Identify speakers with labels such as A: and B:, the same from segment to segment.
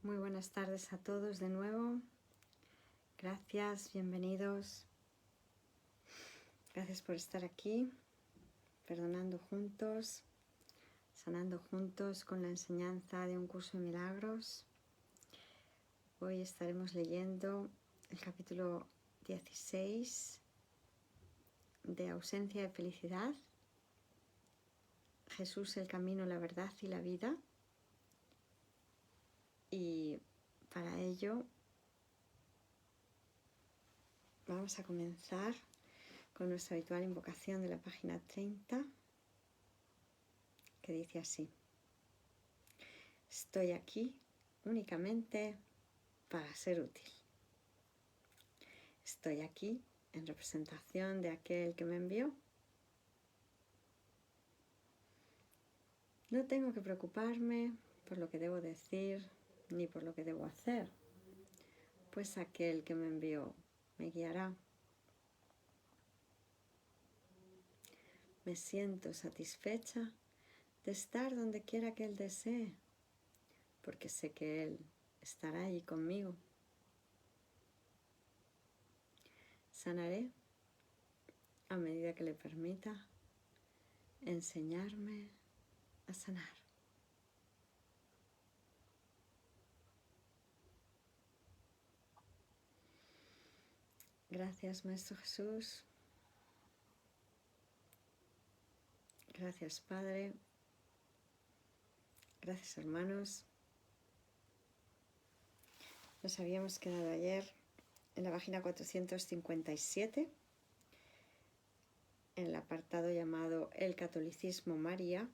A: Muy buenas tardes a todos de nuevo. Gracias, bienvenidos. Gracias por estar aquí, perdonando juntos, sanando juntos con la enseñanza de un curso de milagros. Hoy estaremos leyendo el capítulo 16 de Ausencia de Felicidad. Jesús, el camino, la verdad y la vida. Y para ello vamos a comenzar con nuestra habitual invocación de la página 30, que dice así: estoy aquí únicamente para ser útil. Estoy aquí en representación de aquel que me envió. No tengo que preocuparme por lo que debo decir ni por lo que debo hacer, pues aquel que me envió me guiará. Me siento satisfecha de estar donde quiera que Él desee, porque sé que Él estará allí conmigo. Sanaré a medida que le permita enseñarme a sanar. Gracias, Maestro Jesús. Gracias, Padre. Gracias, hermanos. Nos habíamos quedado ayer en la página 457, en el apartado llamado El Catolicismo María,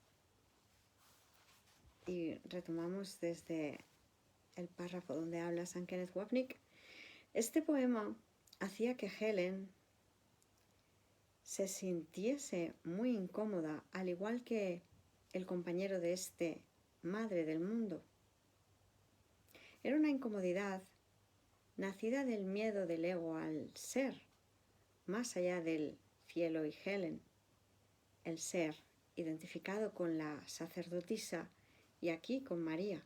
A: y retomamos desde el párrafo donde habla San Kenneth Wapnick. Este poema hacía que Helen se sintiese muy incómoda, al igual que el compañero de este, madre del mundo. Era una incomodidad nacida del miedo del ego al ser, más allá del cielo y Helen, el ser identificado con la sacerdotisa y aquí con María.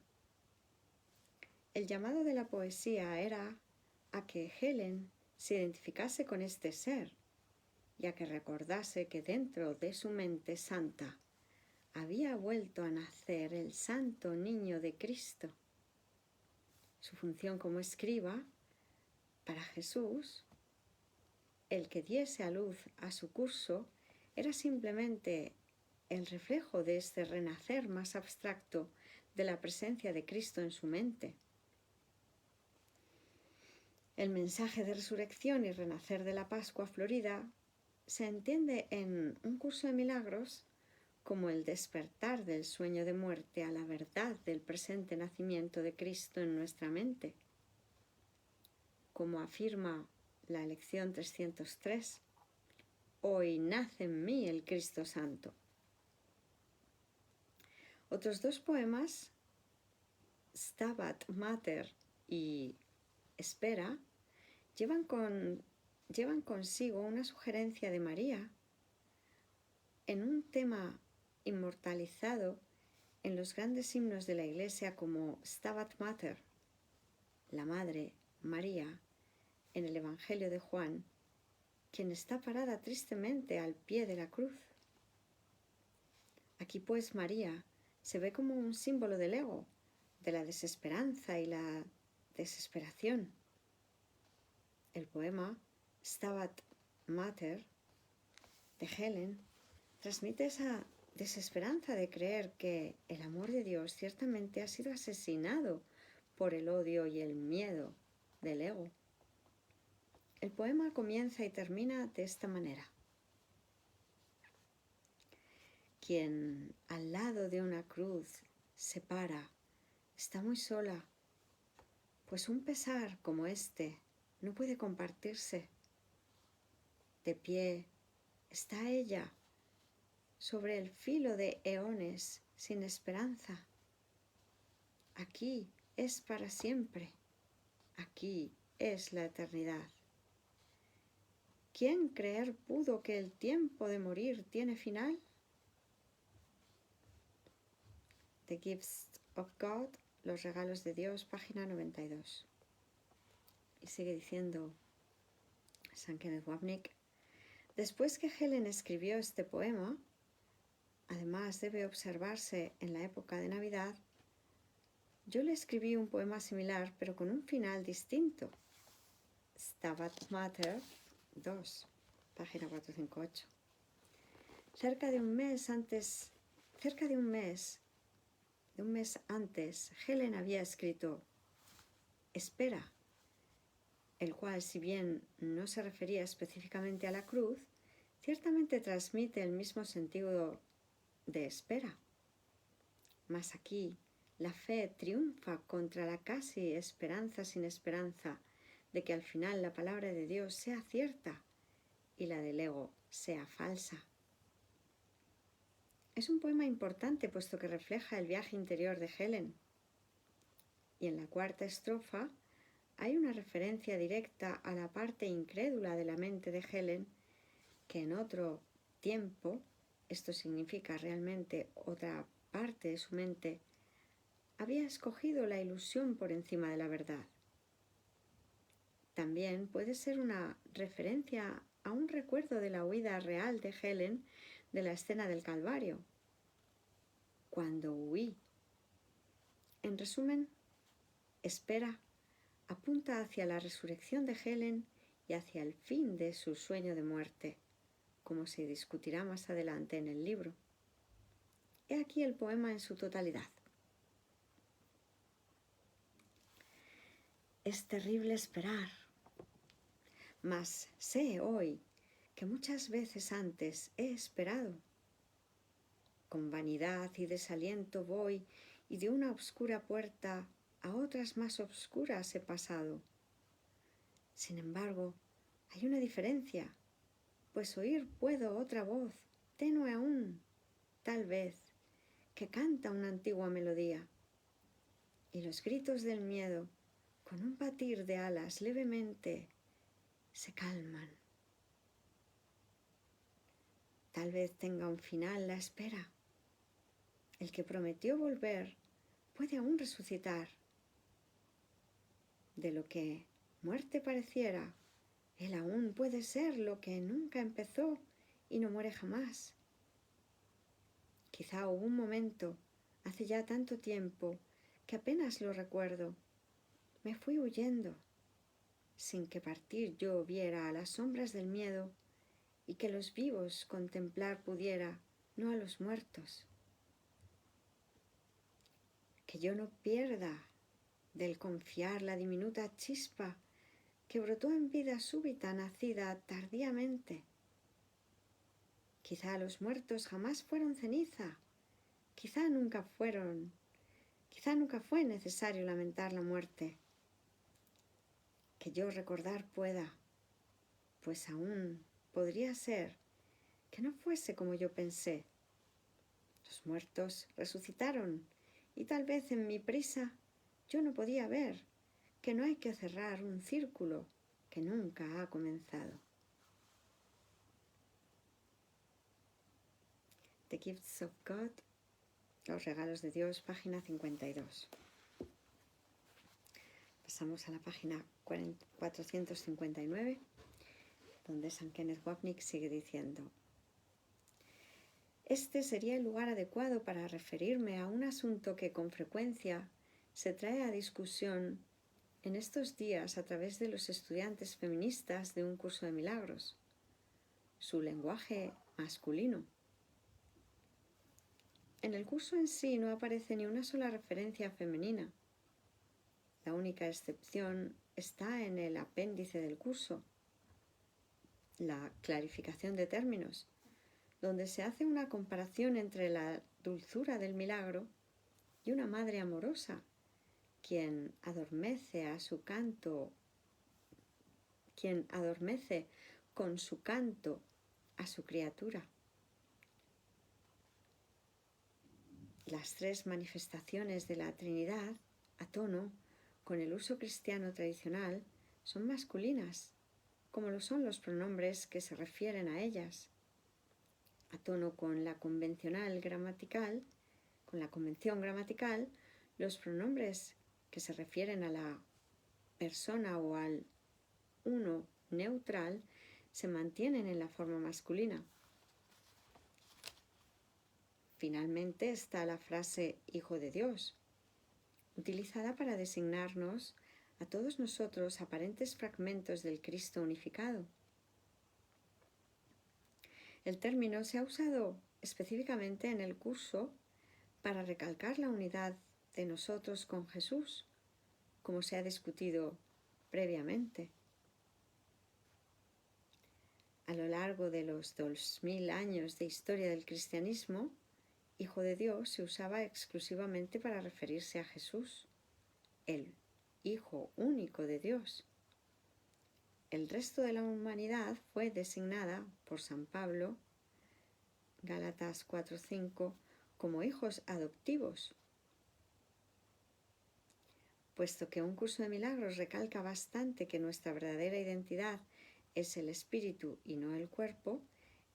A: El llamado de la poesía era a que Helen se identificase con este ser y a que recordase que dentro de su mente santa había vuelto a nacer el santo niño de Cristo. Su función como escriba, para Jesús, el que diese a luz a su curso, era simplemente el reflejo de este renacer más abstracto de la presencia de Cristo en su mente. El mensaje de resurrección y renacer de la Pascua florida se entiende en un curso de milagros como el despertar del sueño de muerte a la verdad del presente nacimiento de Cristo en nuestra mente. Como afirma la lección 303, hoy nace en mí el Cristo Santo. Otros dos poemas, Stabat Mater y Espera, llevan consigo una sugerencia de María en un tema inmortalizado en los grandes himnos de la Iglesia como Stabat Mater, la Madre María, en el Evangelio de Juan, quien está parada tristemente al pie de la cruz. Aquí pues María se ve como un símbolo del ego, de la desesperanza y la desesperación. El poema Stabat Mater de Helen transmite esa desesperanza de creer que el amor de Dios ciertamente ha sido asesinado por el odio y el miedo del ego. El poema comienza y termina de esta manera. Quien al lado de una cruz se para está muy sola, pues un pesar como este no puede compartirse. De pie está ella sobre el filo de eones sin esperanza. Aquí es para siempre, aquí es la eternidad. ¿Quién creer pudo que el tiempo de morir tiene final? The gifts of God Los regalos de Dios, página 92. Y sigue diciendo San Kenneth Wapnick: después que Helen escribió este poema, además debe observarse en la época de Navidad, yo le escribí un poema similar, pero con un final distinto. Stabat Mater 2, página 458. Cerca de un mes antes, Helen había escrito Espera, el cual, si bien no se refería específicamente a la cruz, ciertamente transmite el mismo sentido de espera. Mas aquí la fe triunfa contra la casi esperanza sin esperanza de que al final la palabra de Dios sea cierta y la del ego sea falsa. Es un poema importante puesto que refleja el viaje interior de Helen. Y en la cuarta estrofa hay una referencia directa a la parte incrédula de la mente de Helen, que en otro tiempo, esto significa realmente otra parte de su mente, había escogido la ilusión por encima de la verdad. También puede ser una referencia a un recuerdo de la huida real de Helen de la escena del Calvario, cuando huí. En resumen, espera apunta hacia la resurrección de Helen y hacia el fin de su sueño de muerte, como se discutirá más adelante en el libro. He aquí el poema en su totalidad. Es terrible esperar, mas sé hoy que muchas veces antes he esperado. Con vanidad y desaliento voy y de una obscura puerta a otras más obscuras he pasado. Sin embargo, hay una diferencia, pues oír puedo otra voz, tenue aún, tal vez, que canta una antigua melodía. Y los gritos del miedo, con un batir de alas levemente, se calman. Tal vez tenga un final la espera. El que prometió volver puede aún resucitar. De lo que muerte pareciera, él aún puede ser lo que nunca empezó y no muere jamás. Quizá hubo un momento, hace ya tanto tiempo, que apenas lo recuerdo. Me fui huyendo, sin que partir yo viera a las sombras del miedo y que los vivos contemplar pudiera, no a los muertos. Que yo no pierda del confiar la diminuta chispa que brotó en vida súbita nacida tardíamente. Quizá los muertos jamás fueron ceniza, quizá nunca fue necesario lamentar la muerte. Que yo recordar pueda, pues aún podría ser que no fuese como yo pensé. Los muertos resucitaron y tal vez en mi prisa yo no podía ver que no hay que cerrar un círculo que nunca ha comenzado. The Gifts of God, los regalos de Dios, página 52. Pasamos a la página 459, donde San Kenneth Wapnick sigue diciendo: este sería el lugar adecuado para referirme a un asunto que con frecuencia se trae a discusión en estos días a través de los estudiantes feministas de un curso de milagros: su lenguaje masculino. En el curso en sí no aparece ni una sola referencia femenina. La única excepción está en el apéndice del curso, la clarificación de términos, donde se hace una comparación entre la dulzura del milagro y una madre amorosa, quien adormece con su canto a su criatura. Las tres manifestaciones de la Trinidad, a tono con el uso cristiano tradicional, son masculinas, como lo son los pronombres que se refieren a ellas. A tono con la convención gramatical, Los pronombres que se refieren a la persona o al uno neutral se mantienen en la forma masculina. Finalmente está la frase Hijo de Dios, utilizada para designarnos a todos nosotros aparentes fragmentos del Cristo unificado. El término se ha usado específicamente en el curso para recalcar la unidad de nosotros con Jesús, como se ha discutido previamente. A lo largo de los 2000 años de historia del cristianismo, Hijo de Dios se usaba exclusivamente para referirse a Jesús, el Hijo único de Dios. El resto de la humanidad fue designada por San Pablo, Gálatas 4:5, como hijos adoptivos. Puesto que un curso de milagros recalca bastante que nuestra verdadera identidad es el espíritu y no el cuerpo,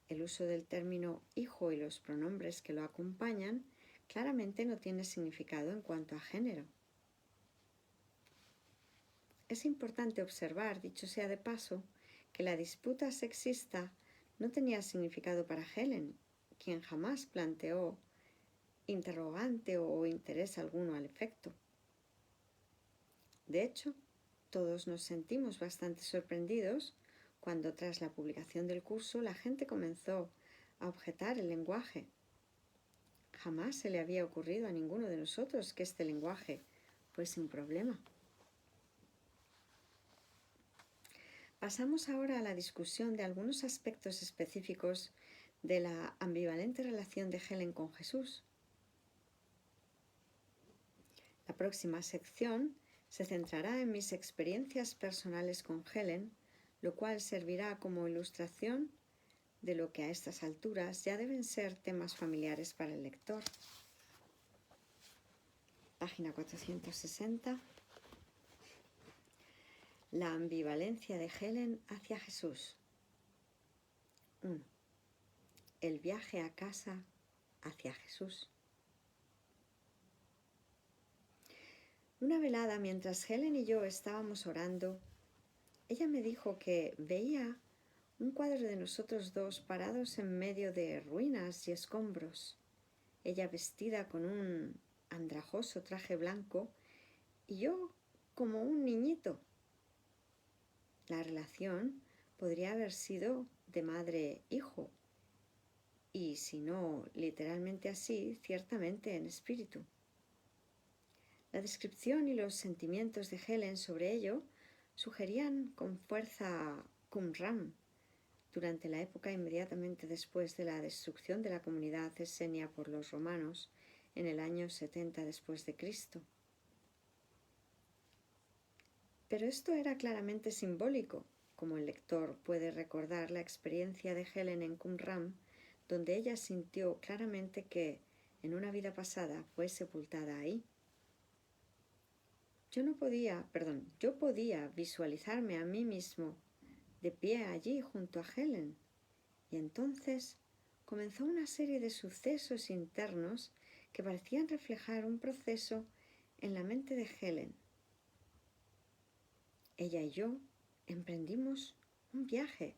A: el uso del término hijo y los pronombres que lo acompañan claramente no tiene significado en cuanto a género. Es importante observar, dicho sea de paso, que la disputa sexista no tenía significado para Helen, quien jamás planteó interrogante o interés alguno al efecto. De hecho, todos nos sentimos bastante sorprendidos cuando tras la publicación del curso la gente comenzó a objetar el lenguaje. Jamás se le había ocurrido a ninguno de nosotros que este lenguaje fuese un problema. Pasamos ahora a la discusión de algunos aspectos específicos de la ambivalente relación de Helen con Jesús. La próxima sección se centrará en mis experiencias personales con Helen, lo cual servirá como ilustración de lo que a estas alturas ya deben ser temas familiares para el lector. Página 460. La ambivalencia de Helen hacia Jesús. 1. El viaje a casa hacia Jesús. Una velada, mientras Helen y yo estábamos orando, ella me dijo que veía un cuadro de nosotros dos parados en medio de ruinas y escombros, ella vestida con un andrajoso traje blanco y yo como un niñito. La relación podría haber sido de madre-hijo, y si no literalmente así, ciertamente en espíritu. La descripción y los sentimientos de Helen sobre ello sugerían con fuerza Qumran, durante la época inmediatamente después de la destrucción de la comunidad esenia por los romanos en el año 70 después de Cristo. Pero esto era claramente simbólico, como el lector puede recordar la experiencia de Helen en Qumran, donde ella sintió claramente que en una vida pasada fue sepultada ahí. Yo podía visualizarme a mí mismo de pie allí junto a Helen, y entonces comenzó una serie de sucesos internos que parecían reflejar un proceso en la mente de Helen. Ella y yo emprendimos un viaje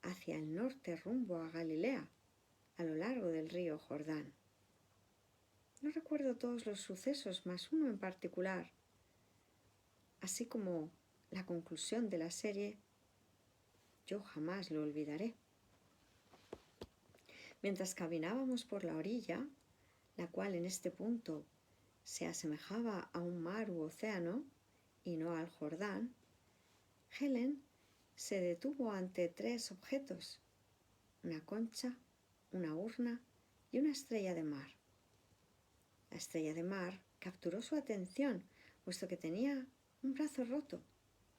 A: hacia el norte rumbo a Galilea, a lo largo del río Jordán. No recuerdo todos los sucesos, más uno en particular, así como la conclusión de la serie, yo jamás lo olvidaré. Mientras caminábamos por la orilla, la cual en este punto se asemejaba a un mar u océano y no al Jordán, Helen se detuvo ante 3 objetos: una concha, una urna y una estrella de mar. La estrella de mar capturó su atención, puesto que tenía un brazo roto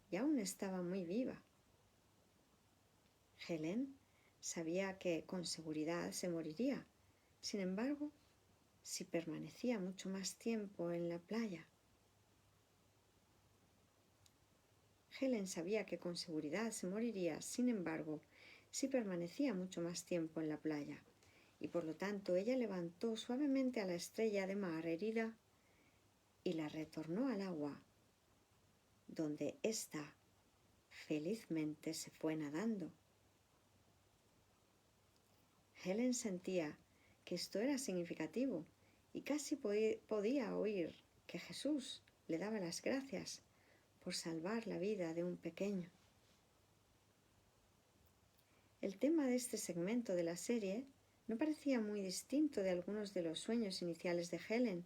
A: y aún estaba muy viva. Helen sabía que con seguridad se moriría. Sin embargo, si permanecía mucho más tiempo en la playa. Helen sabía que con seguridad se moriría, sin embargo, si permanecía mucho más tiempo en la playa, y por lo tanto ella levantó suavemente a la estrella de mar herida y la retornó al agua, donde ésta felizmente se fue nadando. Helen sentía que esto era significativo y casi podía oír que Jesús le daba las gracias por salvar la vida de un pequeño. El tema de este segmento de la serie no parecía muy distinto de algunos de los sueños iniciales de Helen,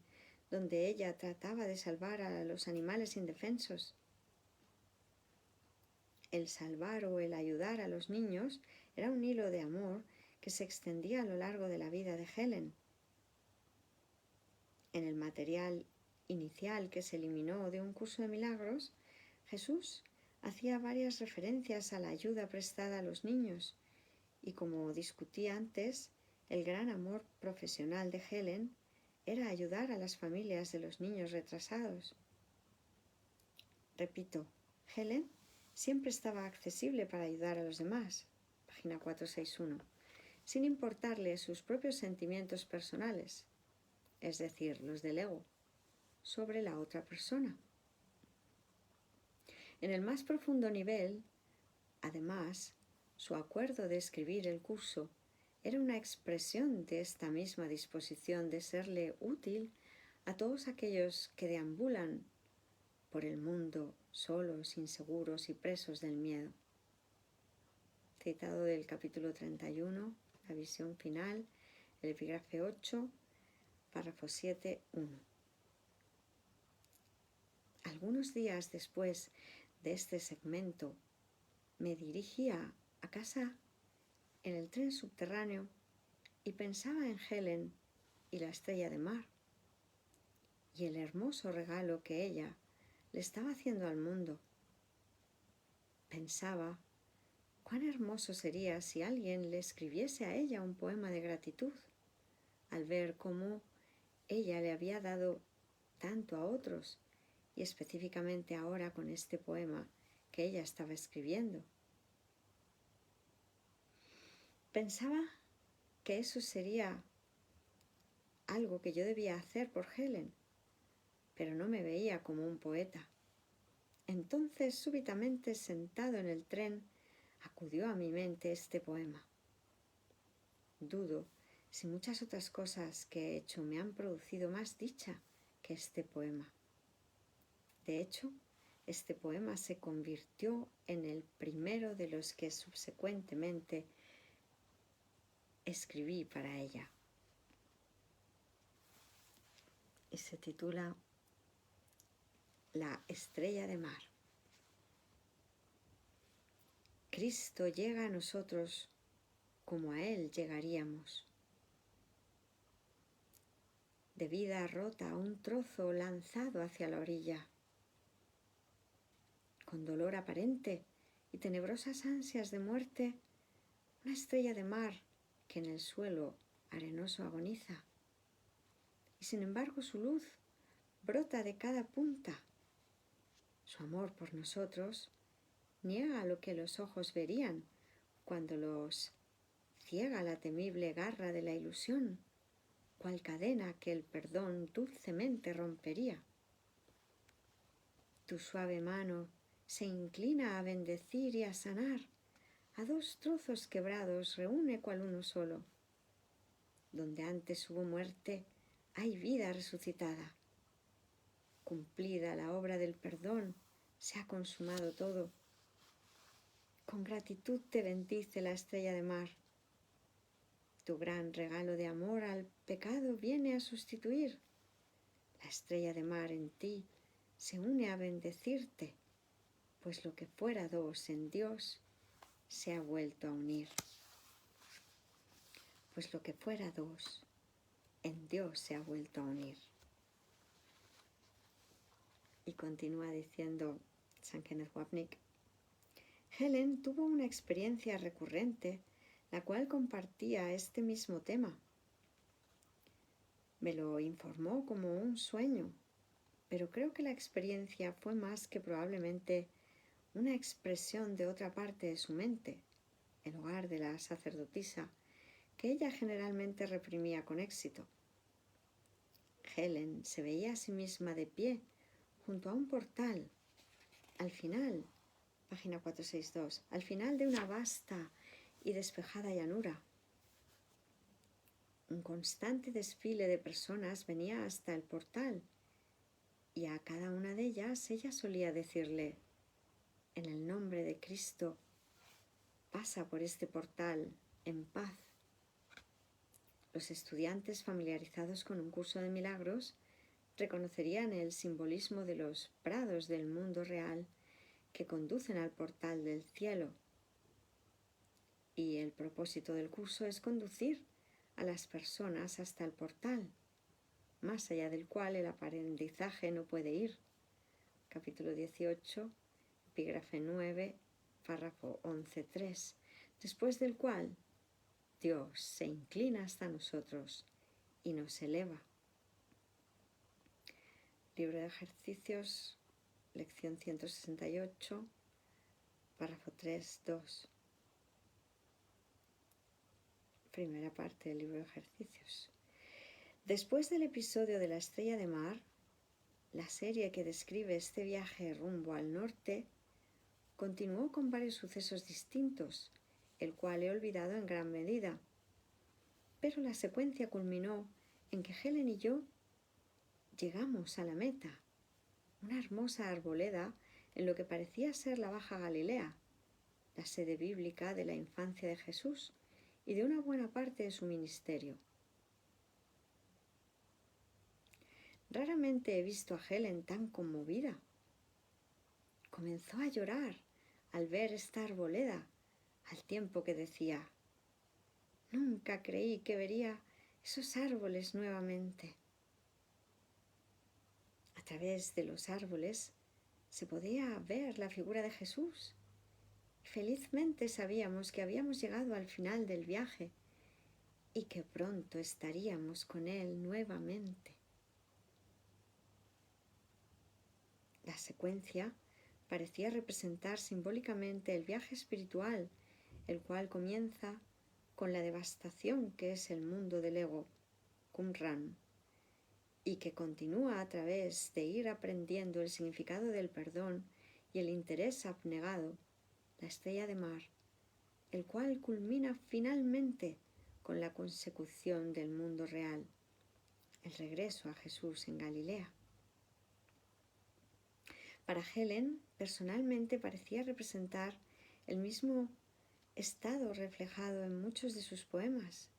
A: donde ella trataba de salvar a los animales indefensos. El salvar o el ayudar a los niños era un hilo de amor que se extendía a lo largo de la vida de Helen. En el material inicial que se eliminó de un curso de milagros, Jesús hacía varias referencias a la ayuda prestada a los niños y, como discutí antes, el gran amor profesional de Helen era ayudar a las familias de los niños retrasados. Repito, Helen siempre estaba accesible para ayudar a los demás, página 461, sin importarle sus propios sentimientos personales, es decir, los del ego, sobre la otra persona. En el más profundo nivel, además, su acuerdo de escribir el curso era una expresión de esta misma disposición de serle útil a todos aquellos que deambulan por el mundo solos, inseguros y presos del miedo. Citado del capítulo 31, la visión final, el epígrafe 8, párrafo 7.1. Algunos días después de este segmento, me dirigía a casa en el tren subterráneo y pensaba en Helen y la estrella de mar y el hermoso regalo que ella le estaba haciendo al mundo. Pensaba cuán hermoso sería si alguien le escribiese a ella un poema de gratitud al ver cómo ella le había dado tanto a otros y específicamente ahora con este poema que ella estaba escribiendo. Pensaba que eso sería algo que yo debía hacer por Helen, pero no me veía como un poeta. Entonces, súbitamente, sentado en el tren, acudió a mi mente este poema. Dudo si muchas otras cosas que he hecho me han producido más dicha que este poema. De hecho, este poema se convirtió en el primero de los que subsecuentemente escribí para ella. Y se titula La estrella de mar. Cristo llega a nosotros como a Él llegaríamos. De vida rota a un trozo lanzado hacia la orilla. Con dolor aparente y tenebrosas ansias de muerte, una estrella de mar que en el suelo arenoso agoniza. Y sin embargo su luz brota de cada punta. Su amor por nosotros niega lo que los ojos verían cuando los ciega la temible garra de la ilusión, cual cadena que el perdón dulcemente rompería. Tu suave mano se inclina a bendecir y a sanar, a dos trozos quebrados reúne cual uno solo. Donde antes hubo muerte, hay vida resucitada. Cumplida la obra del perdón, se ha consumado todo. Con gratitud te bendice la estrella de mar. Tu gran regalo de amor al pecado viene a sustituir. La estrella de mar en ti se une a bendecirte, pues lo que fuera dos en Dios se ha vuelto a unir. Pues lo que fuera dos en Dios se ha vuelto a unir. Y continúa diciendo San Kenneth Wapnick, Helen tuvo una experiencia recurrente, la cual compartía este mismo tema. Me lo informó como un sueño, pero creo que la experiencia fue más que probablemente una expresión de otra parte de su mente, el hogar de la sacerdotisa, que ella generalmente reprimía con éxito. Helen se veía a sí misma de pie junto a un portal, al final, página 462, al final de una vasta y despejada llanura. Un constante desfile de personas venía hasta el portal y a cada una de ellas ella solía decirle: en el nombre de Cristo, pasa por este portal en paz. Los estudiantes familiarizados con un curso de milagros reconocerían el simbolismo de los prados del mundo real que conducen al portal del cielo. Y el propósito del curso es conducir a las personas hasta el portal, más allá del cual el aprendizaje no puede ir. Capítulo 18, epígrafe 9, párrafo 11.3, después del cual Dios se inclina hasta nosotros y nos eleva. Libro de ejercicios, lección 168, párrafo 3.2. Primera parte del libro de ejercicios. Después del episodio de la estrella de mar, la serie que describe este viaje rumbo al norte continuó con varios sucesos distintos, el cual he olvidado en gran medida. Pero la secuencia culminó en que Helen y yo llegamos a la meta, una hermosa arboleda en lo que parecía ser la Baja Galilea, la sede bíblica de la infancia de Jesús y de una buena parte de su ministerio. Raramente he visto a Helen tan conmovida. Comenzó a llorar al ver esta arboleda, al tiempo que decía: nunca creí que vería esos árboles nuevamente. A través de los árboles se podía ver la figura de Jesús. Felizmente sabíamos que habíamos llegado al final del viaje y que pronto estaríamos con Él nuevamente. La secuencia parecía representar simbólicamente el viaje espiritual, el cual comienza con la devastación que es el mundo del ego, Qumran, y que continúa a través de ir aprendiendo el significado del perdón y el interés abnegado, la estrella de mar, el cual culmina finalmente con la consecución del mundo real, el regreso a Jesús en Galilea. Para Helen, personalmente, parecía representar el mismo estado reflejado en muchos de sus poemas.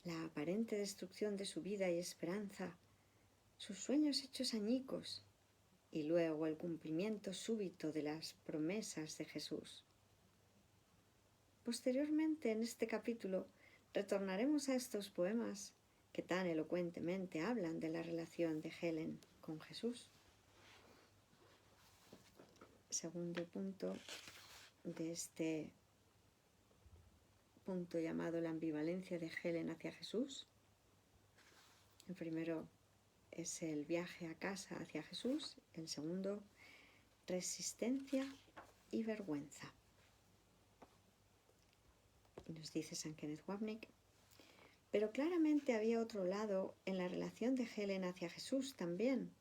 A: La aparente destrucción de su vida y esperanza, sus sueños hechos añicos y luego el cumplimiento súbito de las promesas de Jesús. Posteriormente, en este capítulo, retornaremos a estos poemas que tan elocuentemente hablan de la relación de Helen con Jesús. Segundo punto de este punto llamado la ambivalencia de Helen hacia Jesús. El primero es el viaje a casa hacia Jesús. El segundo, resistencia y vergüenza. Y nos dice San Kenneth Wapnick: pero claramente había otro lado en la relación de Helen hacia Jesús también,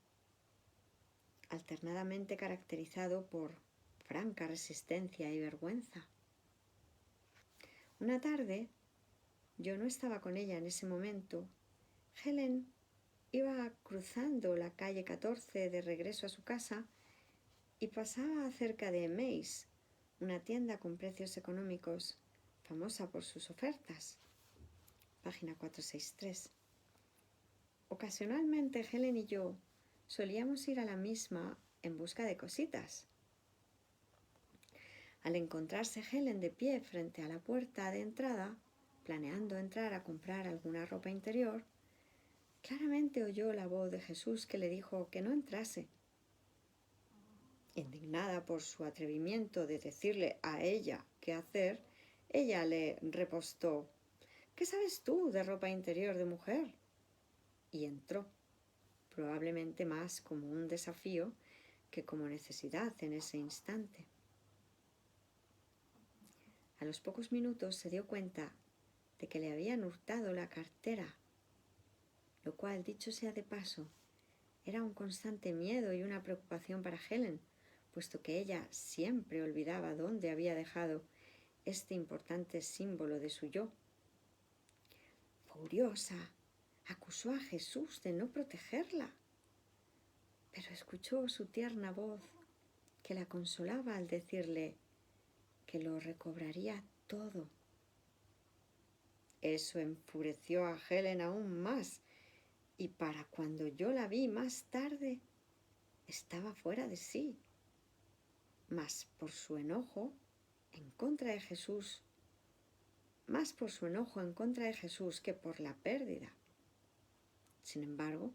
A: alternadamente caracterizado por franca resistencia y vergüenza. Una tarde, yo no estaba con ella en ese momento, Helen iba cruzando la calle 14 de regreso a su casa y pasaba cerca de Macy's, una tienda con precios económicos, famosa por sus ofertas. Página 463. Ocasionalmente Helen y yo solíamos ir a la misma en busca de cositas. Al encontrarse Helen de pie frente a la puerta de entrada, planeando entrar a comprar alguna ropa interior, claramente oyó la voz de Jesús que le dijo que no entrase. Indignada por su atrevimiento de decirle a ella qué hacer, ella le repostó: ¿qué sabes tú de ropa interior de mujer? Y entró, probablemente más como un desafío que como necesidad en ese instante. A los pocos minutos se dio cuenta de que le habían hurtado la cartera. lo cual, dicho sea de paso, era un constante miedo y una preocupación para Helen, puesto que ella siempre olvidaba dónde había dejado este importante símbolo de su yo. Furiosa, acusó a Jesús de no protegerla, pero escuchó su tierna voz que la consolaba al decirle que lo recobraría todo. Eso enfureció a Helen aún más, y para cuando yo la vi más tarde, estaba fuera de sí. Mas por su enojo en contra de Jesús, más por su enojo en contra de Jesús que por la pérdida. Sin embargo,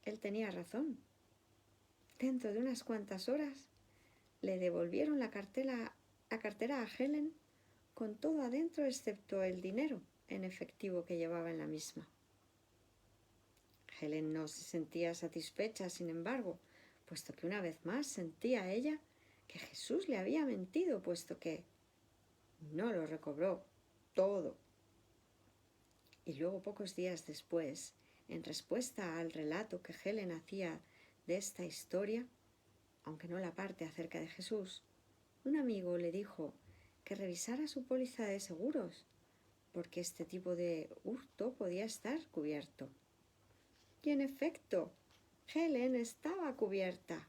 A: él tenía razón. Dentro de unas cuantas horas le devolvieron la cartera a Helen con todo adentro excepto el dinero en efectivo que llevaba en la misma. Helen no se sentía satisfecha, sin embargo, puesto que una vez más sentía ella que Jesús le había mentido, puesto que no lo recobró todo. Y luego, pocos días después, en respuesta al relato que Helen hacía de esta historia, aunque no la parte acerca de Jesús, un amigo le dijo que revisara su póliza de seguros, porque este tipo de hurto podía estar cubierto. Y en efecto, Helen estaba cubierta,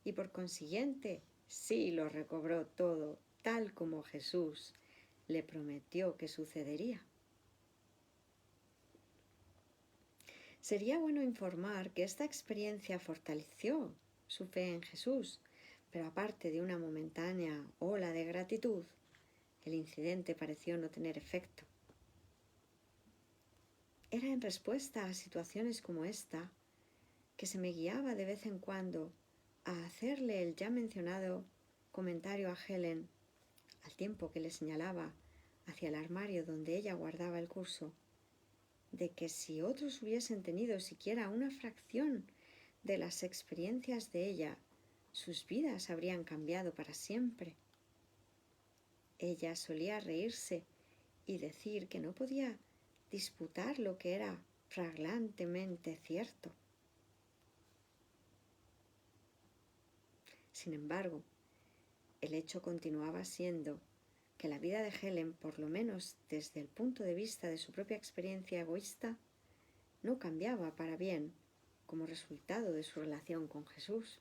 A: y por consiguiente sí lo recobró todo, tal como Jesús le prometió que sucedería. Sería bueno informar que esta experiencia fortaleció su fe en Jesús, pero aparte de una momentánea ola de gratitud, el incidente pareció no tener efecto. Era en respuesta a situaciones como esta que se me guiaba de vez en cuando a hacerle el ya mencionado comentario a Helen, al tiempo que le señalaba hacia el armario donde ella guardaba el curso, de que si otros hubiesen tenido siquiera una fracción de las experiencias de ella, sus vidas habrían cambiado para siempre. Ella solía reírse y decir que no podía disputar lo que era flagrantemente cierto. Sin embargo, el hecho continuaba siendo que la vida de Helen, por lo menos desde el punto de vista de su propia experiencia egoísta, no cambiaba para bien como resultado de su relación con Jesús.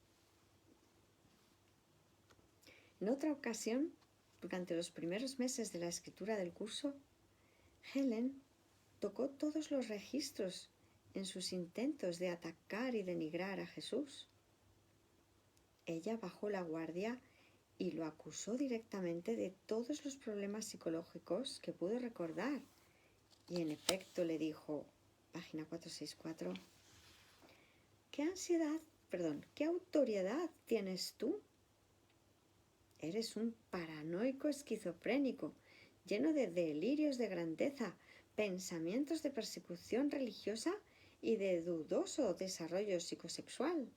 A: En otra ocasión, durante los primeros meses de la escritura del curso, Helen tocó todos los registros en sus intentos de atacar y denigrar a Jesús. Ella bajó la guardia y lo acusó directamente de todos los problemas psicológicos que pudo recordar. Y en efecto le dijo, página 464, ¿qué autoridad tienes tú? Eres un paranoico esquizofrénico, lleno de delirios de grandeza, pensamientos de persecución religiosa y de dudoso desarrollo psicosexual.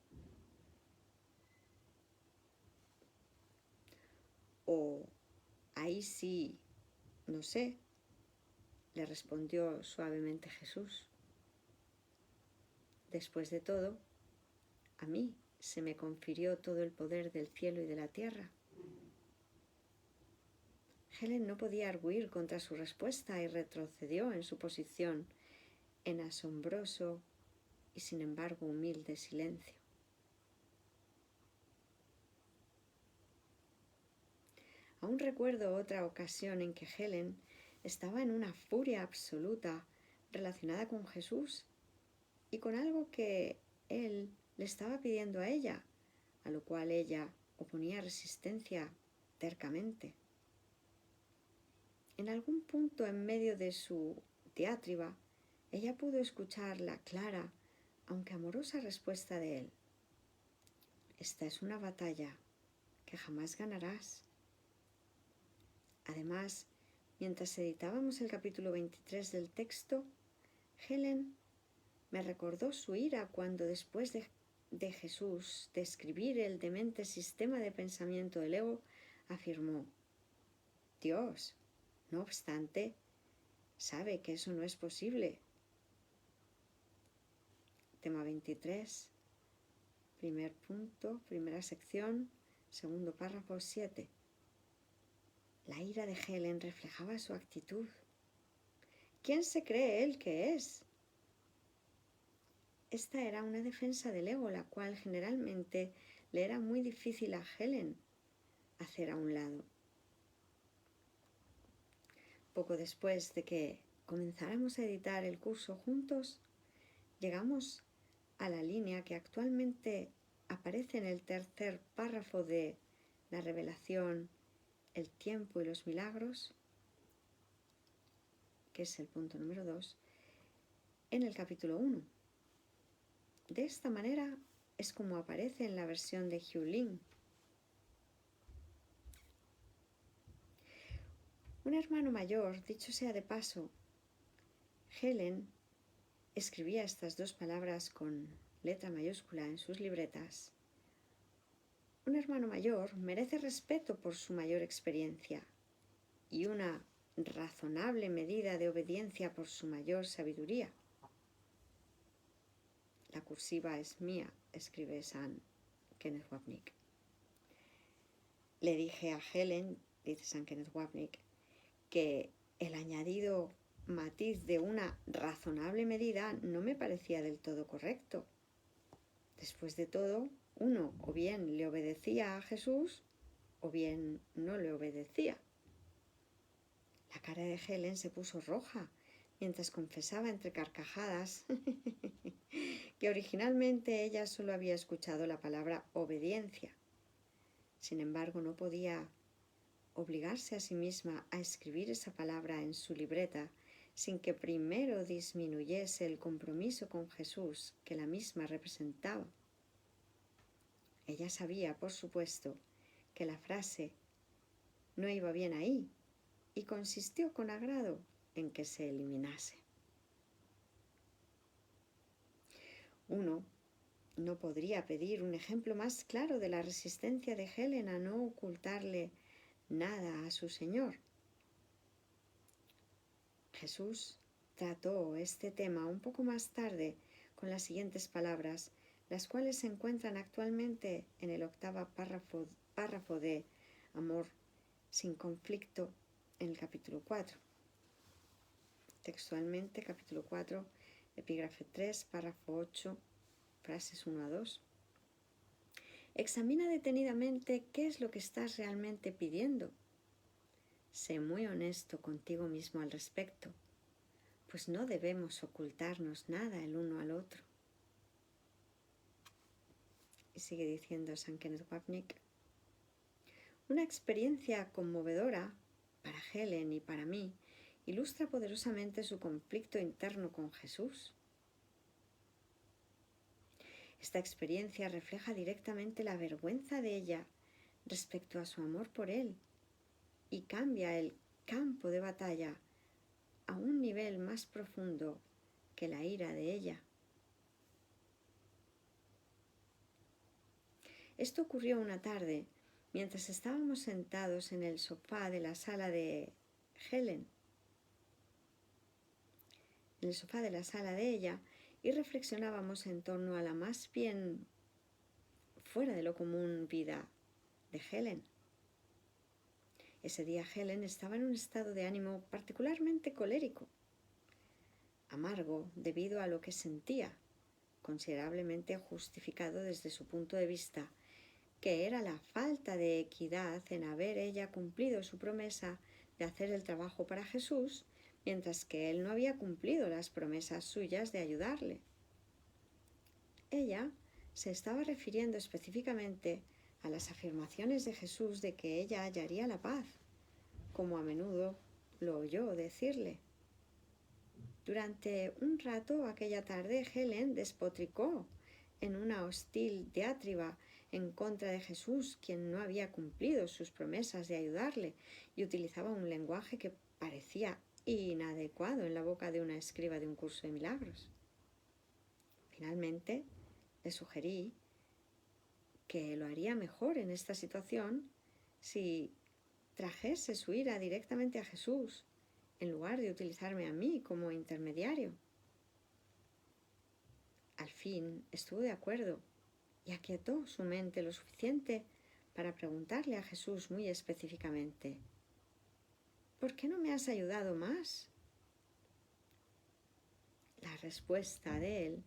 A: O, ahí sí, no sé, le respondió suavemente Jesús. Después de todo, a mí se me confirió todo el poder del cielo y de la tierra. Helen no podía arguir contra su respuesta y retrocedió en su posición en asombroso y sin embargo humilde silencio. Aún recuerdo otra ocasión en que Helen estaba en una furia absoluta relacionada con Jesús y con algo que él le estaba pidiendo a ella, a lo cual ella oponía resistencia tercamente. En algún punto en medio de su diatriba, ella pudo escuchar la clara, aunque amorosa respuesta de él. Esta es una batalla que jamás ganarás. Además, mientras editábamos el capítulo 23 del texto, Helen me recordó su ira cuando después de Jesús describir el demente sistema de pensamiento del ego, afirmó, Dios, no obstante, sabe que eso no es posible. tema 23, primer punto, primera sección, segundo párrafo 7. La ira de Helen reflejaba su actitud. ¿Quién se cree él que es? Esta era una defensa del ego, la cual generalmente le era muy difícil a Helen hacer a un lado. Poco después de que comenzáramos a editar el curso juntos, llegamos a la línea que actualmente aparece en el tercer párrafo de la revelación, el tiempo y los milagros, que es el punto número 2, en el capítulo 1. De esta manera es como aparece en la versión de Hugh Lin. Un hermano mayor, dicho sea de paso, Helen escribía estas dos palabras con letra mayúscula en sus libretas. Un hermano mayor merece respeto por su mayor experiencia y una razonable medida de obediencia por su mayor sabiduría. La cursiva es mía, escribe San Kenneth Wapnick. Le dije a Helen, dice San Kenneth Wapnick, que el añadido matiz de una razonable medida no me parecía del todo correcto. Después de todo, uno o bien le obedecía a Jesús o bien no le obedecía. La cara de Helen se puso roja mientras confesaba entre carcajadas que originalmente ella solo había escuchado la palabra obediencia. Sin embargo, no podía obligarse a sí misma a escribir esa palabra en su libreta sin que primero disminuyese el compromiso con Jesús que la misma representaba. Ella sabía, por supuesto, que la frase no iba bien ahí y consistió con agrado en que se eliminase. Uno no podría pedir un ejemplo más claro de la resistencia de Helen a no ocultarle nada a su Señor. Jesús trató este tema un poco más tarde con las siguientes palabras, las cuales se encuentran actualmente en el octavo párrafo de Amor sin conflicto en el capítulo 4. Textualmente, capítulo 4, epígrafe 3, párrafo 8, frases 1 a 2. Examina detenidamente qué es lo que estás realmente pidiendo. Sé muy honesto contigo mismo al respecto, pues no debemos ocultarnos nada el uno al otro. Y sigue diciendo San Kenneth Wapnick, una experiencia conmovedora para Helen y para mí ilustra poderosamente su conflicto interno con Jesús. Esta experiencia refleja directamente la vergüenza de ella respecto a su amor por él y cambia el campo de batalla a un nivel más profundo que la ira de ella. Esto ocurrió una tarde mientras estábamos sentados en el sofá de la sala de Helen, en el sofá de la sala de ella, y reflexionábamos en torno a la más bien fuera de lo común vida de Helen. Ese día Helen estaba en un estado de ánimo particularmente colérico, amargo debido a lo que sentía, considerablemente justificado desde su punto de vista, que era la falta de equidad en haber ella cumplido su promesa de hacer el trabajo para Jesús, mientras que él no había cumplido las promesas suyas de ayudarle. Ella se estaba refiriendo específicamente a las afirmaciones de Jesús de que ella hallaría la paz, como a menudo lo oyó decirle. Durante un rato aquella tarde Helen despotricó en una hostil diatriba en contra de Jesús, quien no había cumplido sus promesas de ayudarle, y utilizaba un lenguaje que parecía inadecuado en la boca de una escriba de un curso de milagros. Finalmente, le sugerí que lo haría mejor en esta situación si trajese su ira directamente a Jesús, en lugar de utilizarme a mí como intermediario. al fin estuvo de acuerdo y aquietó su mente lo suficiente para preguntarle a Jesús muy específicamente: ¿por qué no me has ayudado más? La respuesta de él,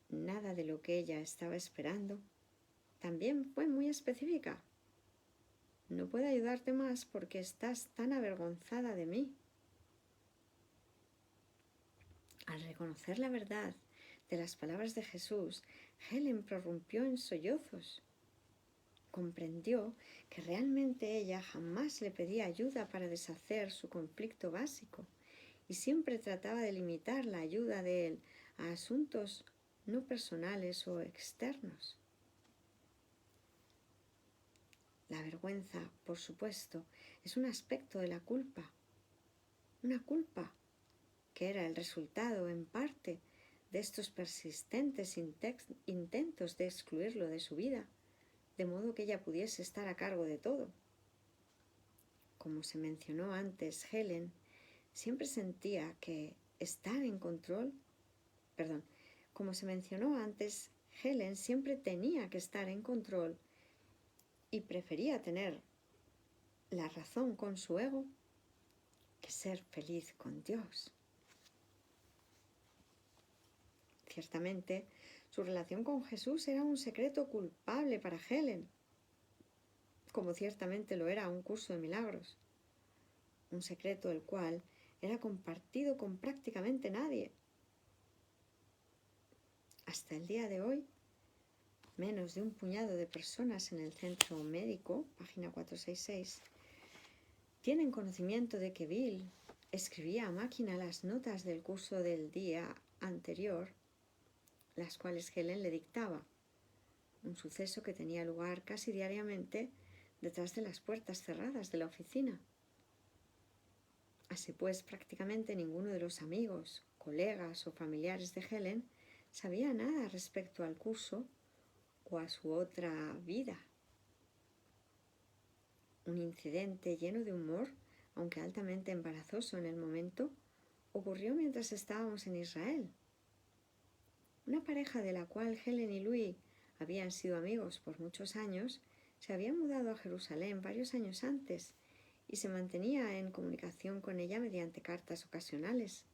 A: nada de lo que ella estaba esperando, también fue muy específica. No puedo ayudarte más porque estás tan avergonzada de mí. Al reconocer la verdad de las palabras de Jesús, Helen prorrumpió en sollozos. Comprendió que realmente ella jamás le pedía ayuda para deshacer su conflicto básico y siempre trataba de limitar la ayuda de él a asuntos no personales o externos. La vergüenza, por supuesto, es un aspecto de la culpa. Una culpa que era el resultado, en parte, de estos persistentes intentos de excluirlo de su vida, de modo que ella pudiese estar a cargo de todo. Como se mencionó antes, Helen siempre sentía que estar en control, como se mencionó antes, Helen siempre tenía que estar en control y prefería tener la razón con su ego que ser feliz con Dios. Ciertamente, su relación con Jesús era un secreto culpable para Helen, como ciertamente lo era un curso de milagros, un secreto el cual era compartido con prácticamente nadie. Hasta el día de hoy, menos de un puñado de personas en el centro médico, página 466, tienen conocimiento de que Bill escribía a máquina las notas del curso del día anterior, las cuales Helen le dictaba, un suceso que tenía lugar casi diariamente detrás de las puertas cerradas de la oficina. Así pues, prácticamente ninguno de los amigos, colegas o familiares de Helen sabía nada respecto al curso o a su otra vida. Un incidente lleno de humor, aunque altamente embarazoso en el momento, ocurrió mientras estábamos en Israel. Una pareja de la cual Helen y Louis habían sido amigos por muchos años, se había mudado a Jerusalén varios años antes y se mantenía en comunicación con ella mediante cartas ocasionales.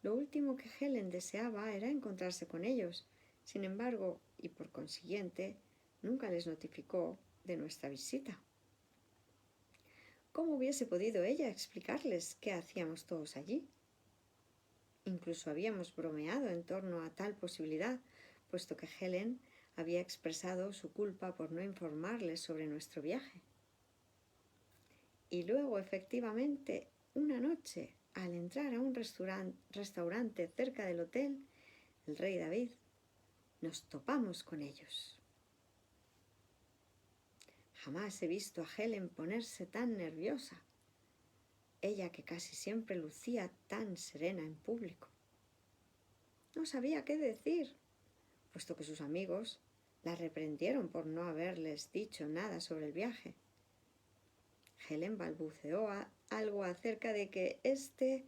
A: Lo último que Helen deseaba era encontrarse con ellos. Sin embargo, y por consiguiente, nunca les notificó de nuestra visita. ¿Cómo hubiese podido ella explicarles qué hacíamos todos allí? Incluso habíamos bromeado en torno a tal posibilidad, puesto que Helen había expresado su culpa por no informarles sobre nuestro viaje. Y luego, efectivamente, una noche, al entrar a un restaurante cerca del hotel, el rey David, nos topamos con ellos. Jamás he visto a Helen ponerse tan nerviosa, ella que casi siempre lucía tan serena en público. No sabía qué decir, puesto que sus amigos la reprendieron por no haberles dicho nada sobre el viaje. Helen balbuceó algo acerca de que este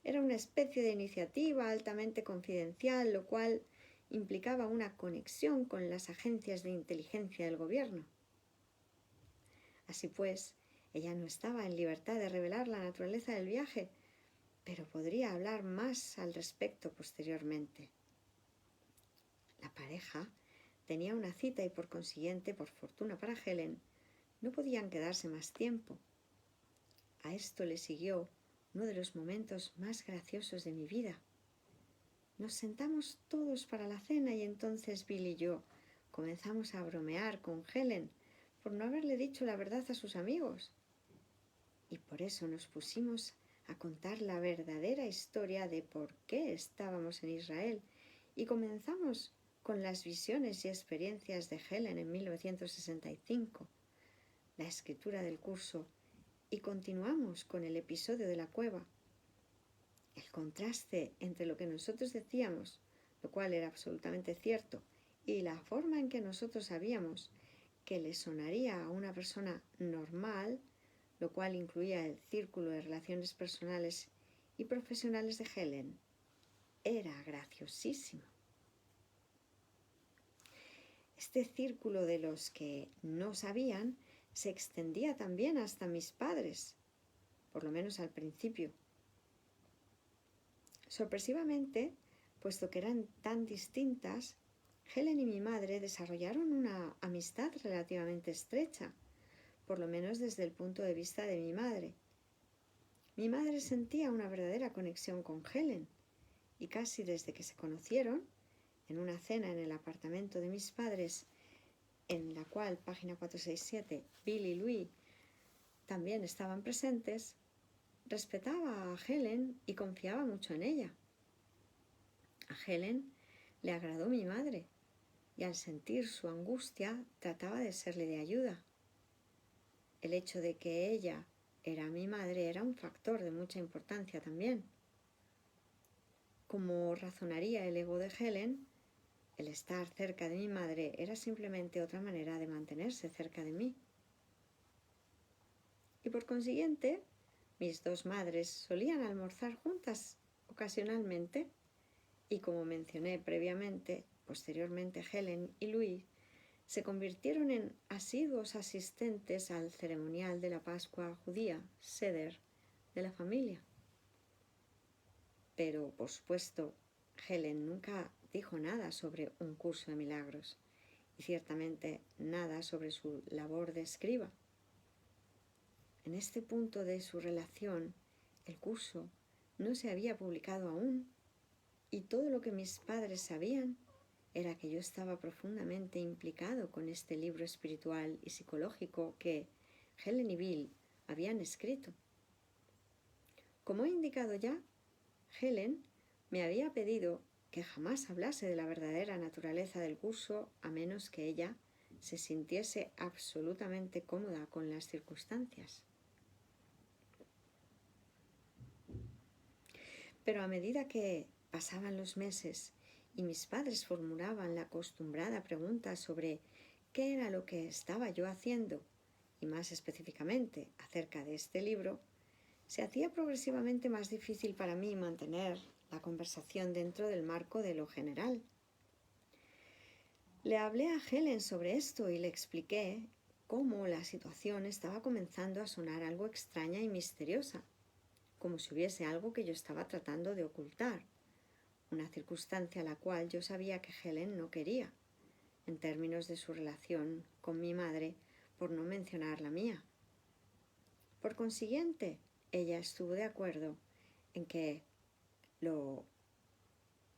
A: era una especie de iniciativa altamente confidencial, lo cual implicaba una conexión con las agencias de inteligencia del gobierno. Así pues, ella no estaba en libertad de revelar la naturaleza del viaje, pero podría hablar más al respecto posteriormente. La pareja tenía una cita y por consiguiente, por fortuna para Helen, no podían quedarse más tiempo. A esto le siguió uno de los momentos más graciosos de mi vida. Nos sentamos todos para la cena y entonces Bill y yo comenzamos a bromear con Helen por no haberle dicho la verdad a sus amigos. Y por eso nos pusimos a contar la verdadera historia de por qué estábamos en Israel y comenzamos con las visiones y experiencias de Helen en 1965, la escritura del curso, y continuamos con el episodio de la cueva. El contraste entre lo que nosotros decíamos, lo cual era absolutamente cierto, y la forma en que nosotros sabíamos que le sonaría a una persona normal, lo cual incluía el círculo de relaciones personales y profesionales de Helen. era graciosísimo. Este círculo de los que no sabían se extendía también hasta mis padres, por lo menos al principio. Sorpresivamente, puesto que eran tan distintas, Helen y mi madre desarrollaron una amistad relativamente estrecha, por lo menos desde el punto de vista de mi madre. Mi madre sentía una verdadera conexión con Helen, y casi desde que se conocieron, en una cena en el apartamento de mis padres, en la cual, página 467, Bill y Louis también estaban presentes, respetaba a Helen y confiaba mucho en ella. A Helen le agradó mi madre y al sentir su angustia trataba de serle de ayuda. El hecho de que ella era mi madre era un factor de mucha importancia también. Como razonaría el ego de Helen, el estar cerca de mi madre era simplemente otra manera de mantenerse cerca de mí. Y por consiguiente, mis dos madres solían almorzar juntas ocasionalmente y como mencioné previamente, posteriormente Helen y Louis se convirtieron en asiduos asistentes al ceremonial de la Pascua judía, Seder, de la familia. Pero, por supuesto, Helen nunca dijo nada sobre un curso de milagros y ciertamente nada sobre su labor de escriba. En este punto de su relación, el curso no se había publicado aún y todo lo que mis padres sabían era que yo estaba profundamente implicado con este libro espiritual y psicológico que Helen y Bill habían escrito. Como he indicado ya, Helen me había pedido que jamás hablase de la verdadera naturaleza del curso a menos que ella se sintiese absolutamente cómoda con las circunstancias. Pero a medida que pasaban los meses y mis padres formulaban la acostumbrada pregunta sobre qué era lo que estaba yo haciendo, y más específicamente acerca de este libro, se hacía progresivamente más difícil para mí mantener la conversación dentro del marco de lo general. Le hablé a Helen sobre esto y le expliqué cómo la situación estaba comenzando a sonar algo extraña y misteriosa, como si hubiese algo que yo estaba tratando de ocultar, una circunstancia a la cual yo sabía que Helen no quería, en términos de su relación con mi madre, por no mencionar la mía. Por consiguiente, ella estuvo de acuerdo en que lo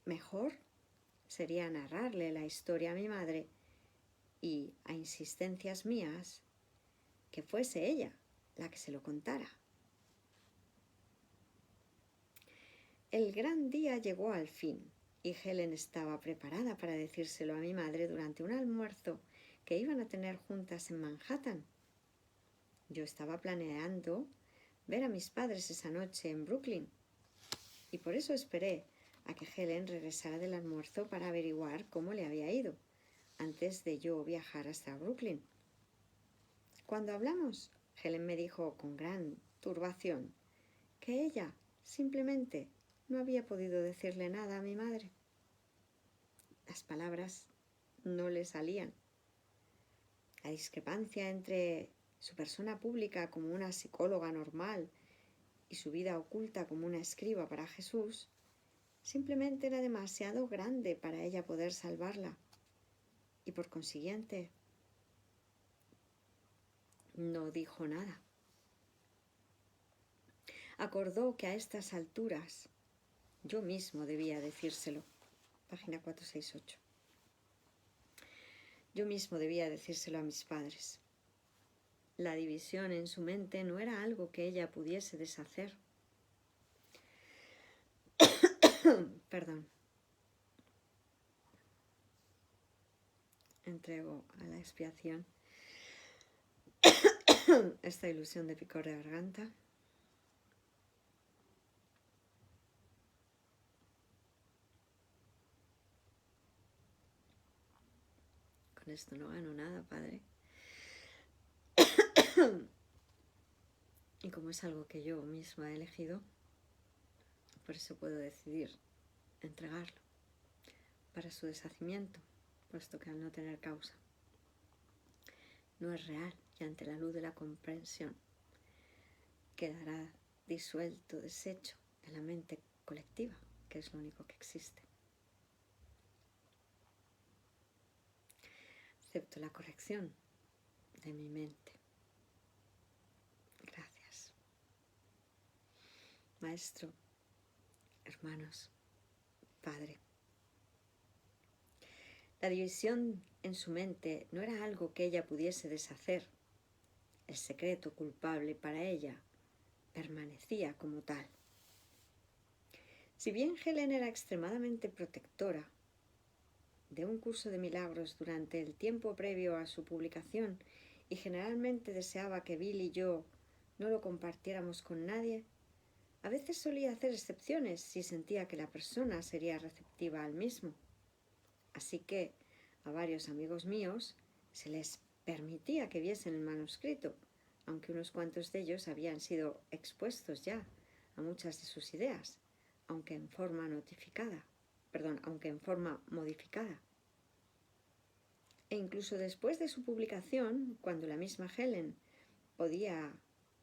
A: mejor sería narrarle la historia a mi madre y, a insistencias mías, que fuese ella la que se lo contara. El gran día llegó al fin y Helen estaba preparada para decírselo a mi madre durante un almuerzo que iban a tener juntas en Manhattan. Yo estaba planeando ver a mis padres esa noche en Brooklyn y por eso esperé a que Helen regresara del almuerzo para averiguar cómo le había ido, antes de yo viajar hasta Brooklyn. Cuando hablamos, Helen me dijo con gran turbación que ella simplemente no había podido decirle nada a mi madre. Las palabras no le salían. La discrepancia entre su persona pública como una psicóloga normal y su vida oculta como una escriba para Jesús simplemente era demasiado grande para ella poder salvarla y por consiguiente no dijo nada. Acordó que a estas alturas yo mismo debía decírselo. Página 468. Yo mismo debía decírselo a mis padres. La división en su mente no era algo que ella pudiese deshacer. Perdón. Entrego a la expiación esta ilusión de picor de garganta. Con esto no gano nada, padre. Y como es algo que yo misma he elegido, por eso puedo decidir entregarlo para su deshacimiento, puesto que al no tener causa no es real y ante la luz de la comprensión quedará disuelto, deshecho de la mente colectiva, que es lo único que existe. Acepto la corrección de mi mente. Gracias. Maestro, hermanos, Padre. La división en su mente no era algo que ella pudiese deshacer. El secreto culpable para ella permanecía como tal. Si bien Helen era extremadamente protectora de un curso de milagros durante el tiempo previo a su publicación y generalmente deseaba que Bill y yo no lo compartiéramos con nadie, a veces solía hacer excepciones si sentía que la persona sería receptiva al mismo. Así que a varios amigos míos se les permitía que viesen el manuscrito, aunque unos cuantos de ellos habían sido expuestos ya a muchas de sus ideas, aunque en forma modificada. E incluso después de su publicación, cuando la misma Helen podía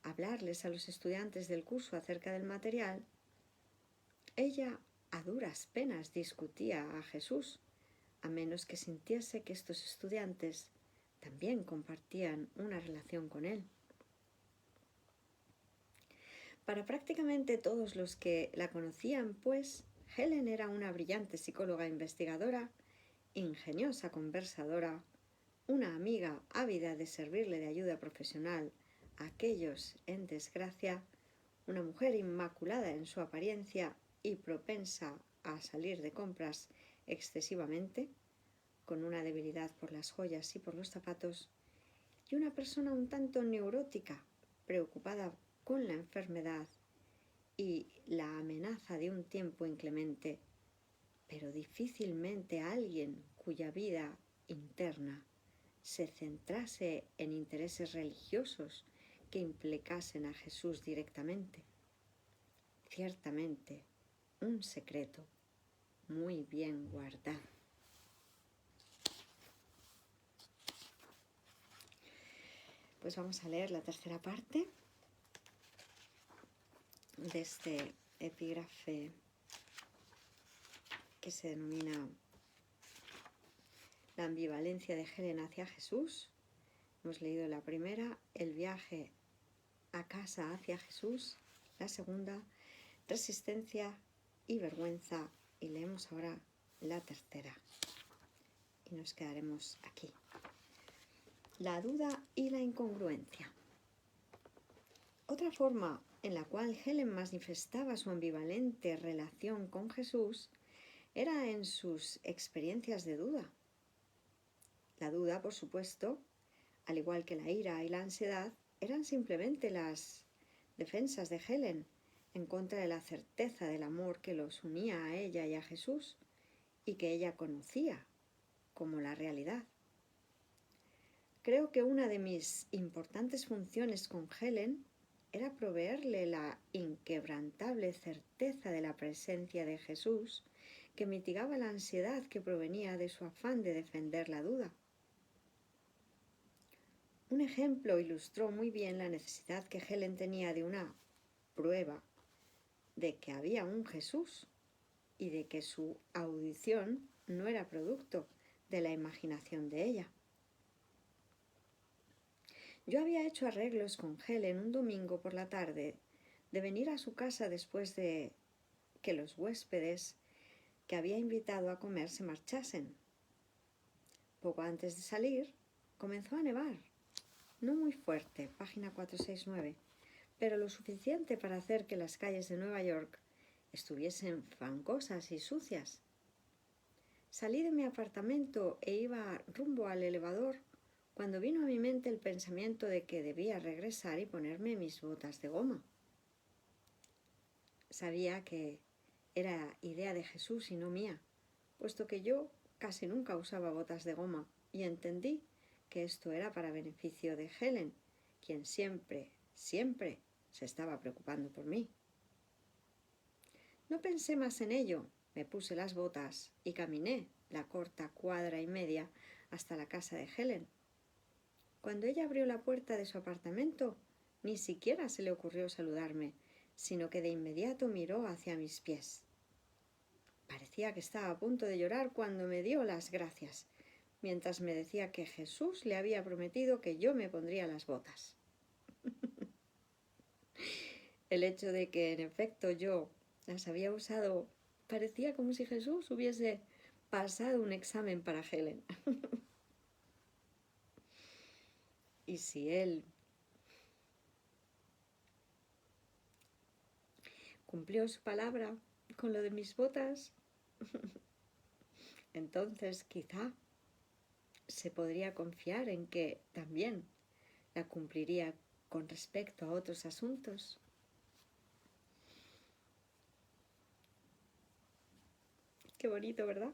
A: hablarles a los estudiantes del curso acerca del material, ella a duras penas discutía a Jesús, a menos que sintiese que estos estudiantes también compartían una relación con él. Para prácticamente todos los que la conocían, pues, Helen era una brillante psicóloga investigadora, ingeniosa conversadora, una amiga ávida de servirle de ayuda profesional a aquellos en desgracia, una mujer inmaculada en su apariencia y propensa a salir de compras excesivamente, con una debilidad por las joyas y por los zapatos, y una persona un tanto neurótica, preocupada con la enfermedad y la amenaza de un tiempo inclemente, pero difícilmente alguien cuya vida interna se centrase en intereses religiosos que implicasen a Jesús directamente. Ciertamente, un secreto muy bien guardado. Pues vamos a leer la tercera parte de este epígrafe que se denomina La ambivalencia de Helen hacia Jesús. Hemos leído la primera, el viaje a casa hacia Jesús, la segunda, resistencia y vergüenza, y leemos ahora la tercera. Y nos quedaremos aquí. La duda y la incongruencia. Otra forma en la cual Helen manifestaba su ambivalente relación con Jesús era en sus experiencias de duda. La duda, por supuesto, al igual que la ira y la ansiedad, eran simplemente las defensas de Helen en contra de la certeza del amor que los unía a ella y a Jesús y que ella conocía como la realidad. Creo que una de mis importantes funciones con Helen era proveerle la inquebrantable certeza de la presencia de Jesús que mitigaba la ansiedad que provenía de su afán de defender la duda. Un ejemplo ilustró muy bien la necesidad que Helen tenía de una prueba de que había un Jesús y de que su audición no era producto de la imaginación de ella. Yo había hecho arreglos con Helen un domingo por la tarde de venir a su casa después de que los huéspedes que había invitado a comer se marchasen. Poco antes de salir, comenzó a nevar. No muy fuerte, página 469, pero lo suficiente para hacer que las calles de Nueva York estuviesen fangosas y sucias. Salí de mi apartamento e iba rumbo al elevador cuando vino a mi mente el pensamiento de que debía regresar y ponerme mis botas de goma. Sabía que era idea de Jesús y no mía, puesto que yo casi nunca usaba botas de goma, y entendí que esto era para beneficio de Helen, quien siempre se estaba preocupando por mí. No pensé más en ello, Me puse las botas y caminé la corta cuadra y media hasta la casa de Helen. Cuando ella abrió la puerta de su apartamento, ni siquiera se le ocurrió saludarme, sino que de inmediato miró hacia mis pies. Parecía que estaba a punto de llorar cuando me dio las gracias, mientras me decía que Jesús le había prometido que yo me pondría las botas. El hecho de que en efecto yo las había usado parecía como si Jesús hubiese pasado un examen para Helen. Y si él cumplió su palabra con lo de mis botas, entonces quizá se podría confiar en que también la cumpliría con respecto a otros asuntos. Qué bonito, ¿verdad?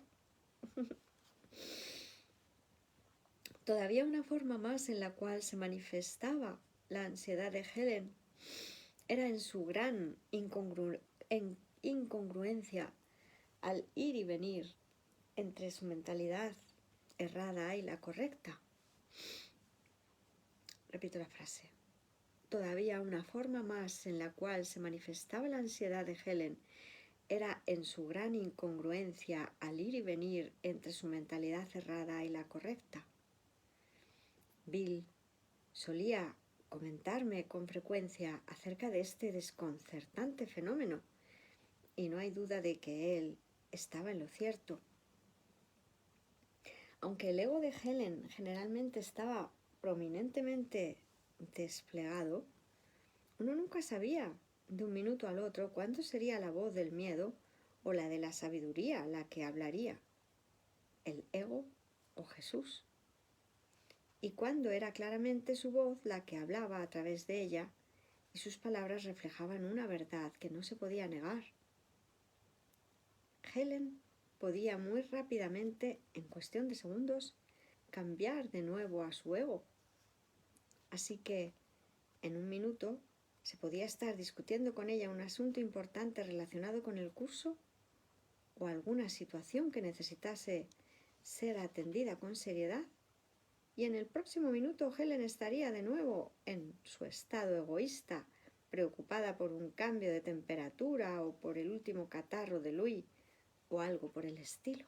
A: Todavía una forma más en la cual se manifestaba la ansiedad de Helen era en su gran incongruencia al ir y venir entre su mentalidad errada y la correcta. Repito la frase. Todavía una forma más en la cual se manifestaba la ansiedad de Helen era en su gran incongruencia al ir y venir entre su mentalidad errada y la correcta. Bill solía comentarme con frecuencia acerca de este desconcertante fenómeno, y no hay duda de que él estaba en lo cierto. Aunque el ego de Helen generalmente estaba prominentemente desplegado, uno nunca sabía de un minuto al otro cuándo sería la voz del miedo o la de la sabiduría la que hablaría, el ego o Jesús, y cuándo era claramente su voz la que hablaba a través de ella y sus palabras reflejaban una verdad que no se podía negar. Helen podía muy rápidamente, en cuestión de segundos, cambiar de nuevo a su ego. Así que, en un minuto, se podía estar discutiendo con ella un asunto importante relacionado con el curso o alguna situación que necesitase ser atendida con seriedad, y en el próximo minuto Helen estaría de nuevo en su estado egoísta, preocupada por un cambio de temperatura o por el último catarro de Louis o algo por el estilo.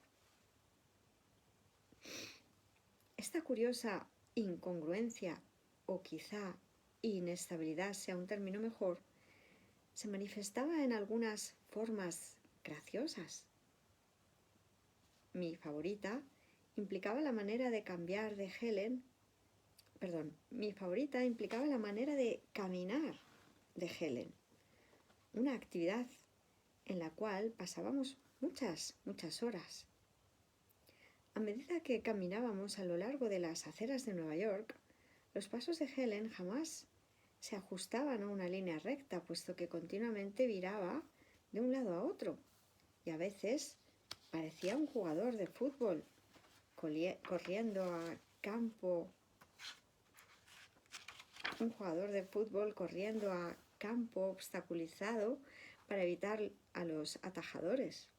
A: Esta curiosa incongruencia, o quizá inestabilidad sea un término mejor, se manifestaba en algunas formas graciosas. Mi favorita implicaba la manera de cambiar de Helen, mi favorita implicaba la manera de caminar de Helen, una actividad en la cual pasábamos muchas horas. A medida que caminábamos a lo largo de las aceras de Nueva York, los pasos de Helen jamás se ajustaban a una línea recta, puesto que continuamente viraba de un lado a otro, y a veces parecía un jugador de fútbol corriendo a campo obstaculizado para evitar a los atajadores.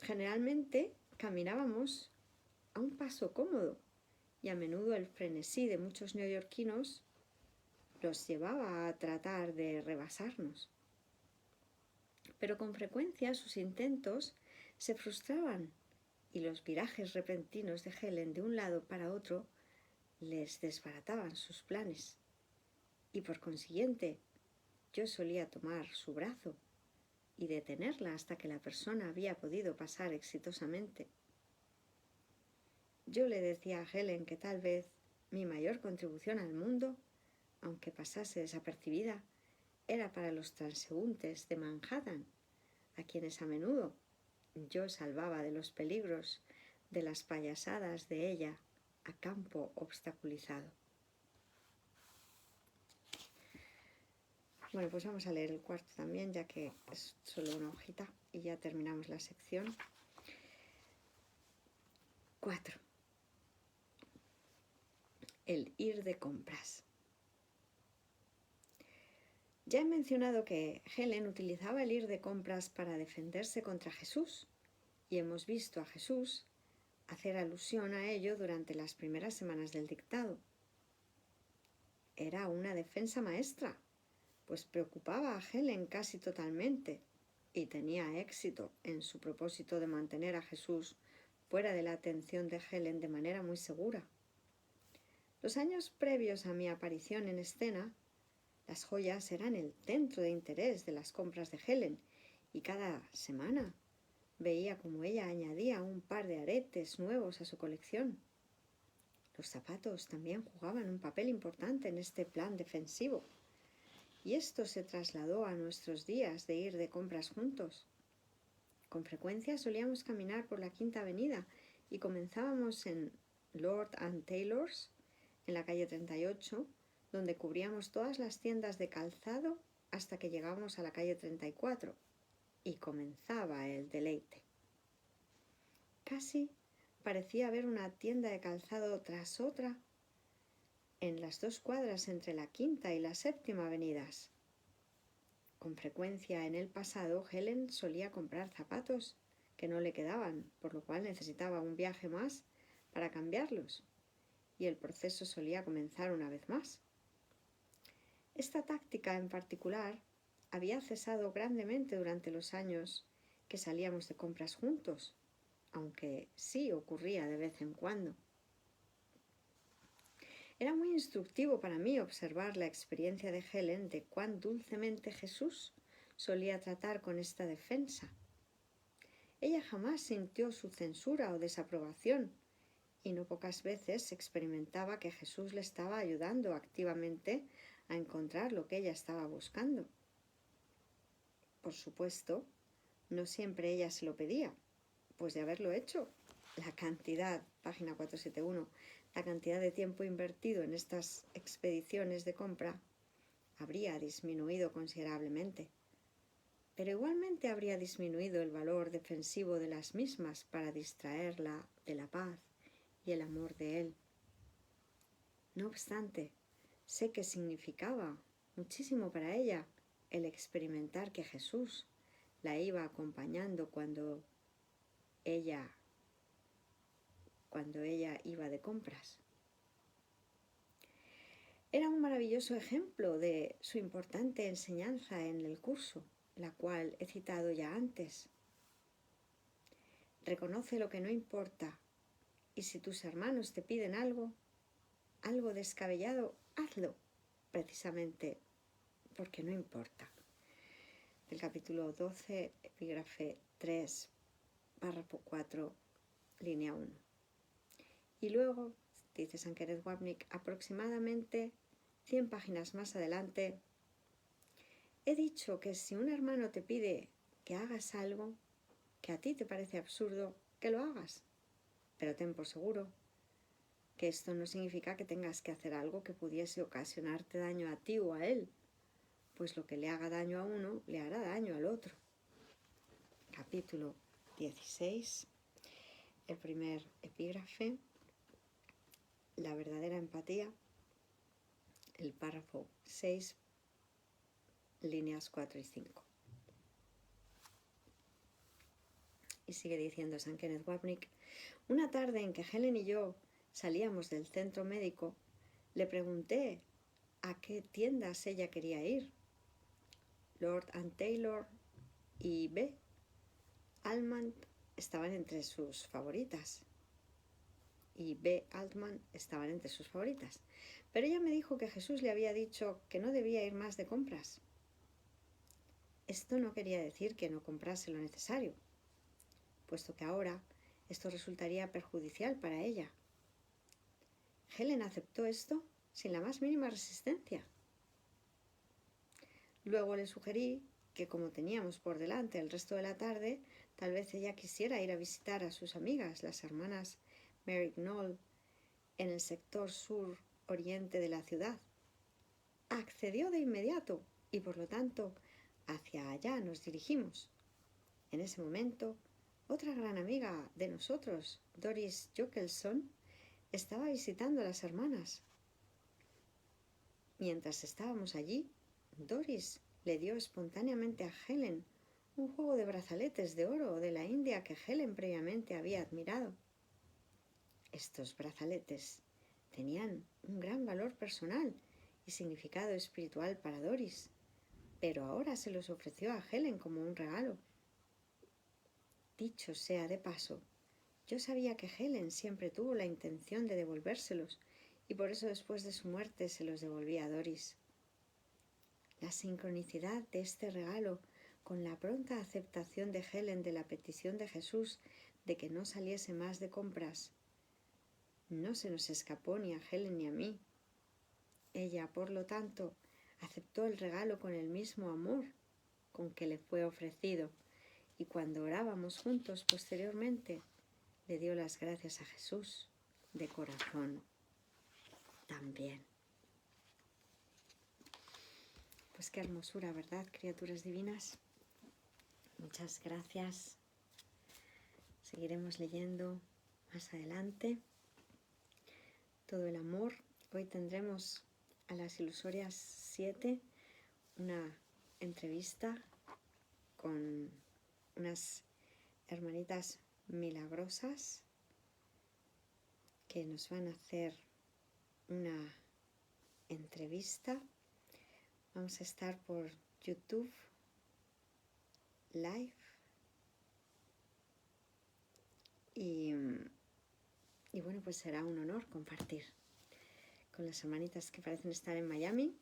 A: Generalmente caminábamos a un paso cómodo y a menudo el frenesí de muchos neoyorquinos los llevaba a tratar de rebasarnos. Pero con frecuencia sus intentos se frustraban y los virajes repentinos de Helen de un lado para otro les desbarataban sus planes, y por consiguiente yo solía tomar su brazo y detenerla hasta que la persona había podido pasar exitosamente. Yo le decía a Helen que tal vez mi mayor contribución al mundo, aunque pasase desapercibida, era para los transeúntes de Manhattan, a quienes a menudo yo salvaba de los peligros de las payasadas de ella a campo obstaculizado. Bueno, pues vamos a leer el cuarto también, ya que es solo una hojita y ya terminamos la sección. 4. El ir de compras. Ya he mencionado que Helen utilizaba el ir de compras para defenderse contra Jesús, y hemos visto a Jesús hacer alusión a ello durante las primeras semanas del dictado. Era una defensa maestra, pues preocupaba a Helen casi totalmente y tenía éxito en su propósito de mantener a Jesús fuera de la atención de Helen de manera muy segura. Los años previos a mi aparición en escena, las joyas eran el centro de interés de las compras de Helen y cada semana veía como ella añadía un par de aretes nuevos a su colección. Los zapatos también jugaban un papel importante en este plan defensivo, y esto se trasladó a nuestros días de ir de compras juntos. Con frecuencia solíamos caminar por la Quinta Avenida y comenzábamos en Lord & Taylor's, en la calle 38, donde cubríamos todas las tiendas de calzado hasta que llegábamos a la calle 34, y comenzaba el deleite. Casi parecía haber una tienda de calzado tras otra en las 2 cuadras entre la Quinta y la Séptima Avenidas. Con frecuencia en el pasado, Helen solía comprar zapatos que no le quedaban, por lo cual necesitaba un viaje más para cambiarlos, y el proceso solía comenzar una vez más. Esta táctica en particular había cesado grandemente durante los años que salíamos de compras juntos, aunque sí ocurría de vez en cuando. Era muy instructivo para mí observar la experiencia de Helen de cuán dulcemente Jesús solía tratar con esta defensa. Ella jamás sintió su censura o desaprobación, y no pocas veces experimentaba que Jesús le estaba ayudando activamente a encontrar lo que ella estaba buscando. Por supuesto, no siempre ella se lo pedía, pues de haberlo hecho, la cantidad, página 471, la cantidad de tiempo invertido en estas expediciones de compra habría disminuido considerablemente, pero igualmente habría disminuido el valor defensivo de las mismas para distraerla de la paz y el amor de él. No obstante, sé que significaba muchísimo para ella el experimentar que Jesús la iba acompañando cuando ella iba de compras. Era un maravilloso ejemplo de su importante enseñanza en el curso, la cual he citado ya antes. Reconoce lo que no importa, y si tus hermanos te piden algo descabellado, hazlo, precisamente porque no importa. Del capítulo 12, epígrafe 3, párrafo 4, línea 1. Y luego, dice St. Kenneth Wapnick, aproximadamente 100 páginas más adelante, he dicho que si un hermano te pide que hagas algo que a ti te parece absurdo, que lo hagas. Pero ten por seguro que esto no significa que tengas que hacer algo que pudiese ocasionarte daño a ti o a él, pues lo que le haga daño a uno le hará daño al otro. Capítulo 16, el primer epígrafe, la verdadera empatía, el párrafo 6, líneas 4 y 5. Y sigue diciendo St. Kenneth Wapnick, una tarde en que Helen y yo salíamos del centro médico, le pregunté a qué tiendas ella quería ir. Lord & Taylor y B. Altman estaban entre sus favoritas. Y B. Altman estaban entre sus favoritas. Pero ella me dijo que Jesús le había dicho que no debía ir más de compras. Esto no quería decir que no comprase lo necesario, puesto que ahora esto resultaría perjudicial para ella. Helen aceptó esto sin la más mínima resistencia. Luego le sugerí que, como teníamos por delante el resto de la tarde, tal vez ella quisiera ir a visitar a sus amigas, las hermanas Mary Knoll, en el sector sur-oriente de la ciudad. Accedió de inmediato y, por lo tanto, hacia allá nos dirigimos. En ese momento, otra gran amiga de nosotros, Doris Jokelson, estaba visitando a las hermanas. Mientras estábamos allí, Doris le dio espontáneamente a Helen un juego de brazaletes de oro de la India que Helen previamente había admirado. Estos brazaletes tenían un gran valor personal y significado espiritual para Doris, pero ahora se los ofreció a Helen como un regalo. Dicho sea de paso, yo sabía que Helen siempre tuvo la intención de devolvérselos y por eso después de su muerte se los devolví a Doris. La sincronicidad de este regalo con la pronta aceptación de Helen de la petición de Jesús de que no saliese más de compras no se nos escapó ni a Helen ni a mí. Ella, por lo tanto, aceptó el regalo con el mismo amor con que le fue ofrecido, y cuando orábamos juntos posteriormente, le dio las gracias a Jesús de corazón también. Pues qué hermosura, ¿verdad, criaturas divinas? Muchas gracias. Seguiremos leyendo más adelante. Todo el amor. Hoy tendremos a las ilusorias 7 una entrevista con unas hermanitas milagrosas que nos van a hacer una entrevista. Vamos a estar por YouTube Live y bueno, pues será un honor compartir con las hermanitas que parecen estar en Miami.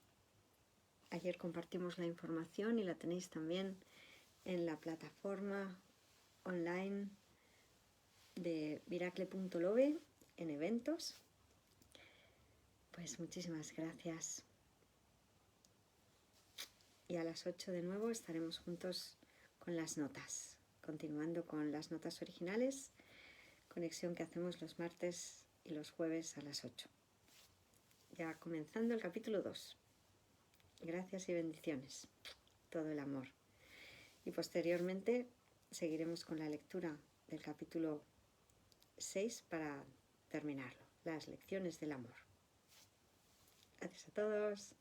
A: Ayer compartimos la información y la tenéis también en la plataforma online de miracle.love en eventos. Pues muchísimas gracias. Y a las 8 de nuevo estaremos juntos con las notas, continuando con las notas originales, conexión que hacemos los martes y los jueves a las 8. Ya comenzando el capítulo 2. Gracias y bendiciones. Todo el amor. Y posteriormente seguiremos con la lectura del capítulo 6 para terminarlo. Las lecciones del amor. Gracias a todos.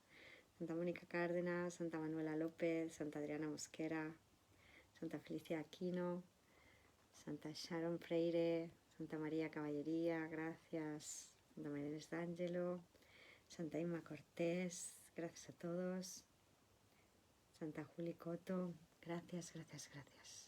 A: Santa Mónica Cárdenas, Santa Manuela López, Santa Adriana Mosquera, Santa Felicia Aquino, Santa Sharon Freire, Santa María Caballería, gracias. Santa María D'Angelo, Santa Inma Cortés, gracias a todos. Santa Juli Coto, gracias, gracias, gracias.